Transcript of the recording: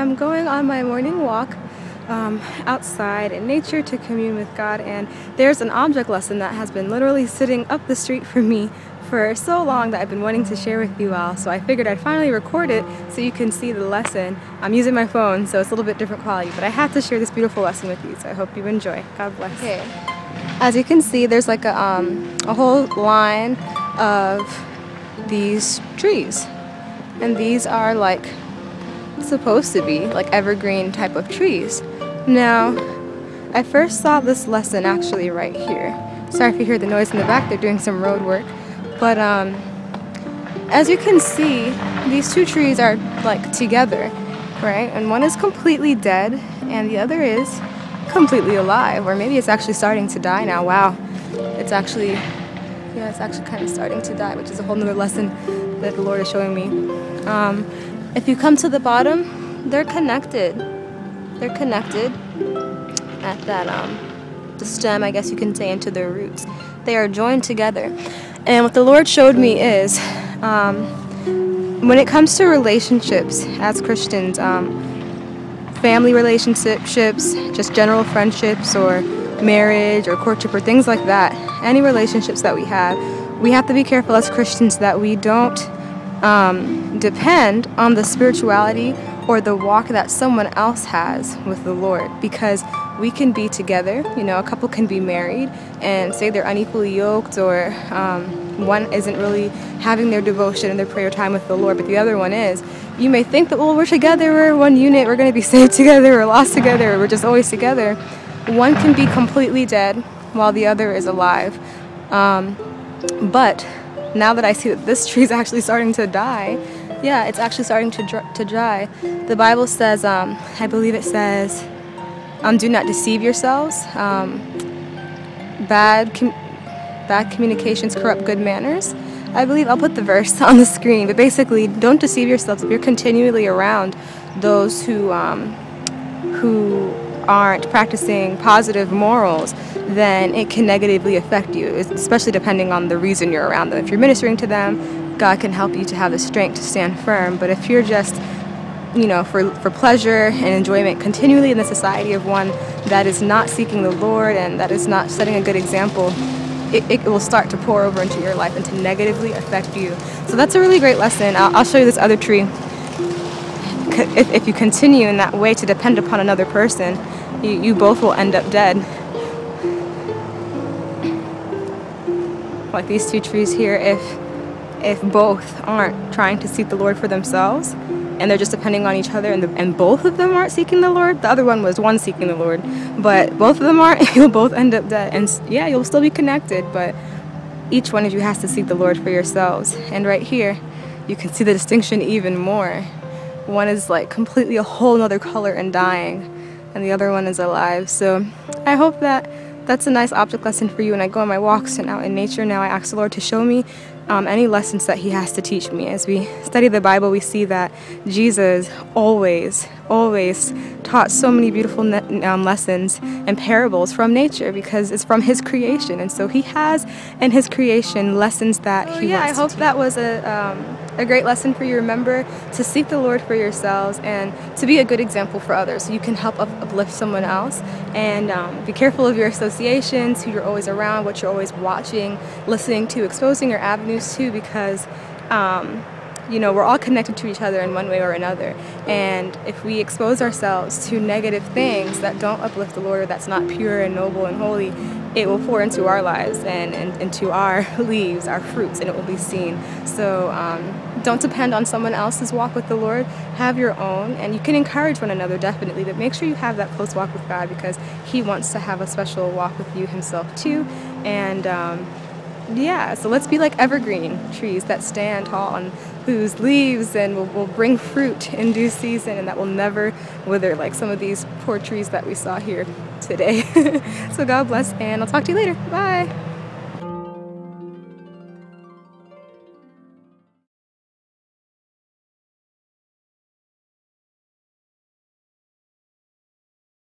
I'm going on my morning walk outside in nature to commune with God, and there's an object lesson that has been literally sitting up the street from me for so long that I've been wanting to share with you all. So I figured I'd finally record it so you can see the lesson. I'm using my phone, so it's a little bit different quality, but I had to share this beautiful lesson with you, so I hope you enjoy. God bless. Okay, as you can see, there's like a whole line of these trees, and these are like supposed to be like evergreen type of trees. Now, I first saw this lesson actually right here. Sorry if you hear the noise in the back, they're doing some road work. But as you can see, these two trees are like together, right? And one is completely dead and the other is completely alive, or maybe it's actually starting to die now. Wow, it's actually kind of starting to die, which is a whole nother lesson that the Lord is showing me. If you come to the bottom, they're connected. They're connected at that the stem, I guess you can say, into their roots. They are joined together. And what the Lord showed me is when it comes to relationships as Christians, family relationships, just general friendships or marriage or courtship or things like that, any relationships that we have to be careful as Christians that we don't depend on the spirituality or the walk that someone else has with the Lord, because we can be together, you know, a couple can be married and say they're unequally yoked, or one isn't really having their devotion and their prayer time with the Lord, but the other one is. You may think that, well, we're together, we're one unit, we're going to be saved together or lost together, or we're just always together. One can be completely dead while the other is alive. But now that I see that this tree is actually starting to die, yeah, it's actually starting to dry. The Bible says, I believe it says, do not deceive yourselves. Bad communications corrupt good manners. I believe I'll put the verse on the screen, but basically, don't deceive yourselves. If you're continually around those who aren't practicing positive morals, then it can negatively affect you, especially depending on the reason you're around them. If you're ministering to them, God can help you to have the strength to stand firm. But if you're just, you know, for pleasure and enjoyment continually in the society of one that is not seeking the Lord and that is not setting a good example, it will start to pour over into your life and to negatively affect you. So that's a really great lesson. I'll show you this other tree. If you continue in that way to depend upon another person, you both will end up dead. Like these two trees here, if both aren't trying to seek the Lord for themselves and they're just depending on each other, and both of them aren't seeking the Lord, the other one was one seeking the Lord, but both of them aren't, you'll both end up dead. And yeah, you'll still be connected, but each one of you has to seek the Lord for yourselves. And right here, you can see the distinction even more. One is like completely a whole nother color and dying, and the other one is alive. So I hope that's a nice object lesson for you. When I go on my walks and out in nature now, I ask the Lord to show me any lessons that He has to teach me. As we study the Bible, we see that Jesus always taught so many beautiful lessons and parables from nature, because it's from His creation, and so He has in His creation lessons that He wants to teach. I hope that was a great lesson for you. Remember to seek the Lord for yourselves and to be a good example for others, so you can help uplift someone else. And be careful of your associations, who you're always around, what you're always watching, listening to, exposing your avenues to, because you know, we're all connected to each other in one way or another. And if we expose ourselves to negative things that don't uplift the Lord, or that's not pure and noble and holy, it will pour into our lives and into our leaves, our fruits, and it will be seen. So don't depend on someone else's walk with the Lord. Have your own, and you can encourage one another, definitely, but make sure you have that close walk with God, because He wants to have a special walk with you Himself too. And yeah, so let's be like evergreen trees that stand tall and whose leaves and will bring fruit in due season, and that will never wither like some of these poor trees that we saw here today. So God bless, and I'll talk to you later. Bye.